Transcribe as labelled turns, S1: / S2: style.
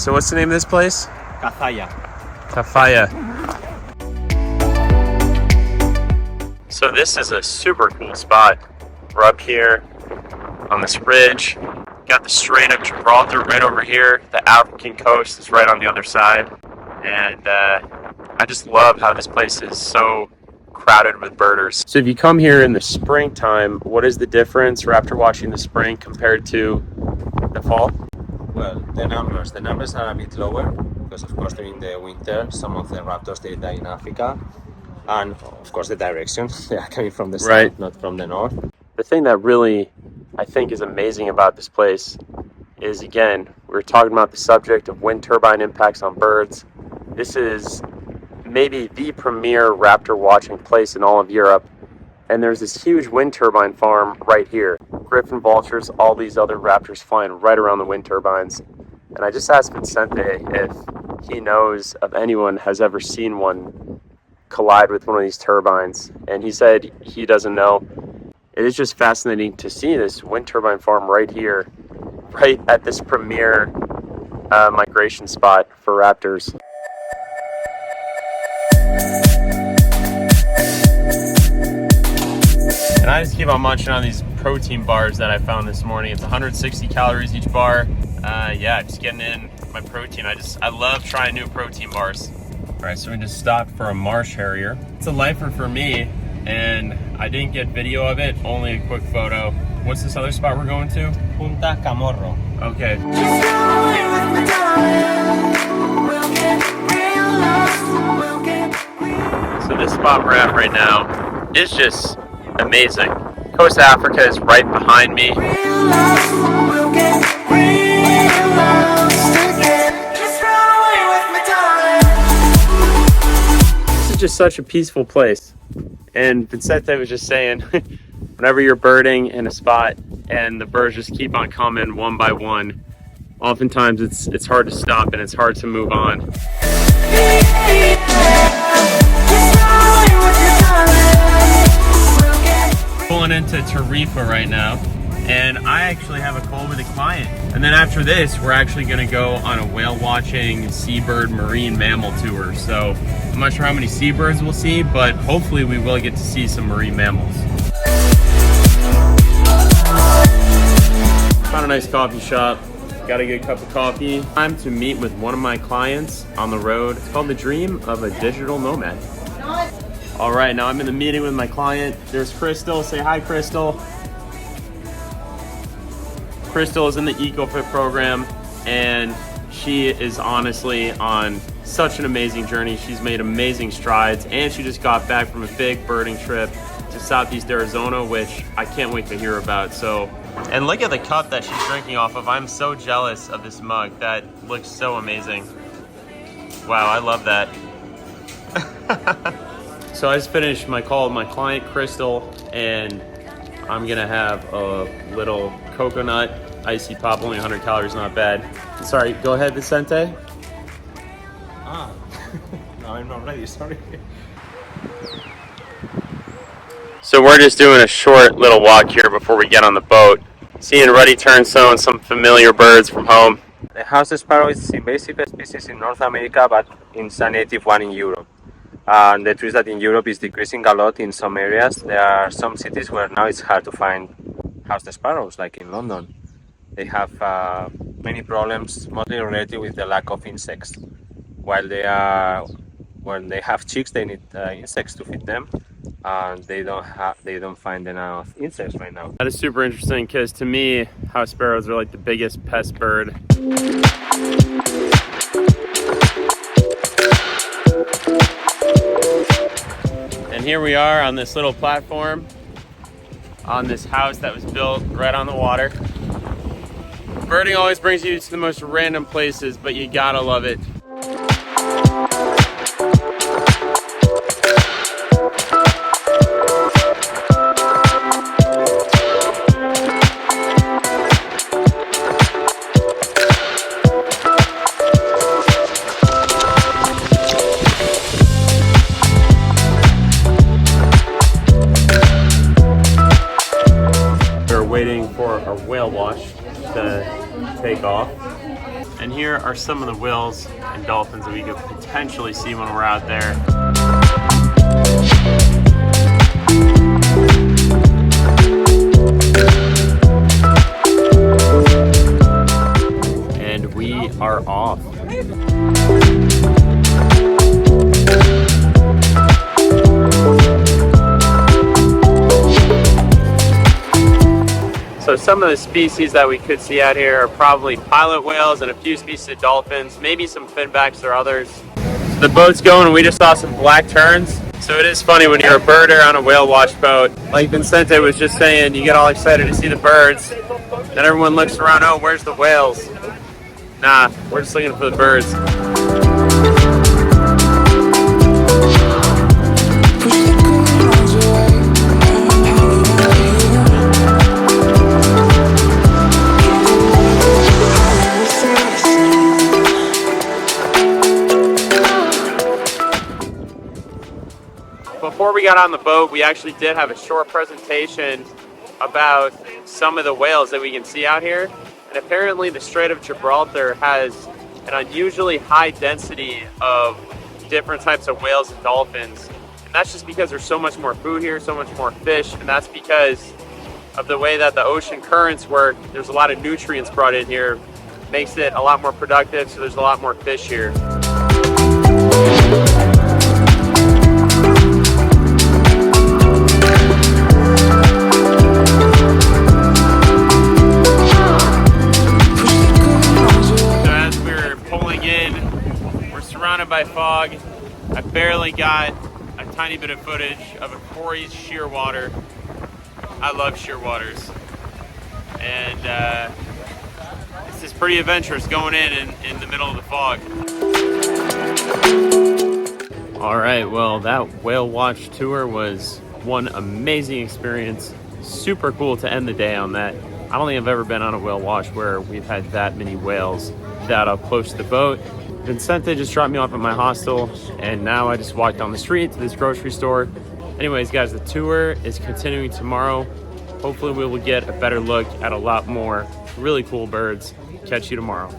S1: So what's the name of this place?
S2: Cazalla.
S1: Cafaya. So this is a super cool spot. We're up here on this ridge. Got the Strait of Gibraltar right over here. The African coast is right on the other side. And I just love how this place is so crowded with birders. So if you come here in the springtime, what is the difference raptor watching in the spring compared to the fall?
S2: Well, the numbers are a bit lower because, of course, during the winter, some of the raptors they die in Africa, and of course the direction they are coming from the south, not from the north.
S1: The thing that really I think is amazing about this place is, again, we were talking about the subject of wind turbine impacts on birds. This is maybe the premier raptor watching place in all of Europe, and there's this huge wind turbine farm right here. Griffon, vultures, all these other raptors flying right around the wind turbines. And I just asked Vicente if he knows of anyone has ever seen one collide with one of these turbines, and he said he doesn't know. It is just fascinating to see this wind turbine farm right here, right at this premier migration spot for raptors. And I just keep on munching on these protein bars that I found this morning. It's 160 calories each bar. Yeah, just getting in my protein. I love trying new protein bars. All right, so we just stopped for a marsh harrier. It's a lifer for me, and I didn't get video of it, only a quick photo. What's this other spot we're going to?
S2: Punta Camorro.
S1: Okay. So this spot we're at right now is just amazing. Coast of Africa is right behind me. This is just such a peaceful place. And Vicente was just saying, whenever you're birding in a spot and the birds just keep on coming one by one, oftentimes it's hard to stop and it's hard to move on. Pulling into Tarifa right now, and I actually have a call with a client. And then after this, we're actually gonna go on a whale watching, seabird, marine mammal tour. So I'm not sure how many seabirds we'll see, but hopefully we will get to see some marine mammals. Found a nice coffee shop. Got a good cup of coffee. Time to meet with one of my clients on the road. It's called The Dream of a Digital Nomad. All right, now I'm in the meeting with my client. There's Crystal. Say hi, Crystal. Crystal is in the EcoFit program, and she is honestly on such an amazing journey. She's made amazing strides, and she just got back from a big birding trip to Southeast Arizona, which I can't wait to hear about. So, and look at the cup that she's drinking off of. I'm so jealous of this mug. That looks so amazing. Wow, I love that. So I just finished my call with my client, Crystal, and I'm gonna have a little coconut icy pop, only 100 calories, not bad. Sorry, go ahead, Vicente.
S2: No, I'm not ready, sorry.
S1: So we're just doing a short little walk here before we get on the boat. Seeing ruddy turnstone, some familiar birds from home.
S2: The house sparrow is an invasive species in North America, but it's a native one in Europe. And the truth is that in Europe is decreasing a lot in some areas. There are some cities where now it's hard to find house sparrows, like in London. They have many problems, mostly related with the lack of insects. When they have chicks, they need insects to feed them, and they don't find enough insects right now.
S1: That is super interesting, because to me, house sparrows are like the biggest pest bird. And here we are on this little platform on this house that was built right on the water. Birding always brings you to the most random places, but you gotta love it. Waiting for our whale wash to take off. And here are some of the whales and dolphins that we could potentially see when we're out there. And we are off. So some of the species that we could see out here are probably pilot whales and a few species of dolphins, maybe some finbacks or others. So the boat's going and we just saw some black terns. So it is funny when you're a birder on a whale watch boat. Like Vincente was just saying, you get all excited to see the birds. Then everyone looks around, oh, where's the whales? Nah, we're just looking for the birds. Before we got on the boat, we actually did have a short presentation about some of the whales that we can see out here. And apparently the Strait of Gibraltar has an unusually high density of different types of whales and dolphins. And that's just because there's so much more food here, so much more fish, and that's because of the way that the ocean currents work. There's a lot of nutrients brought in here, makes it a lot more productive, so there's a lot more fish here. Surrounded by fog. I barely got a tiny bit of footage of a quarry's sheer water. I love sheer waters. And this is pretty adventurous going in the middle of the fog. All right, well, that whale watch tour was one amazing experience. Super cool to end the day on that. I don't think I've ever been on a whale watch where we've had that many whales that up close to the boat. Vincente just dropped me off at my hostel, and now I just walked down the street to this grocery store. Anyways, guys, the tour is continuing tomorrow. Hopefully we will get a better look at a lot more really cool birds. Catch you tomorrow.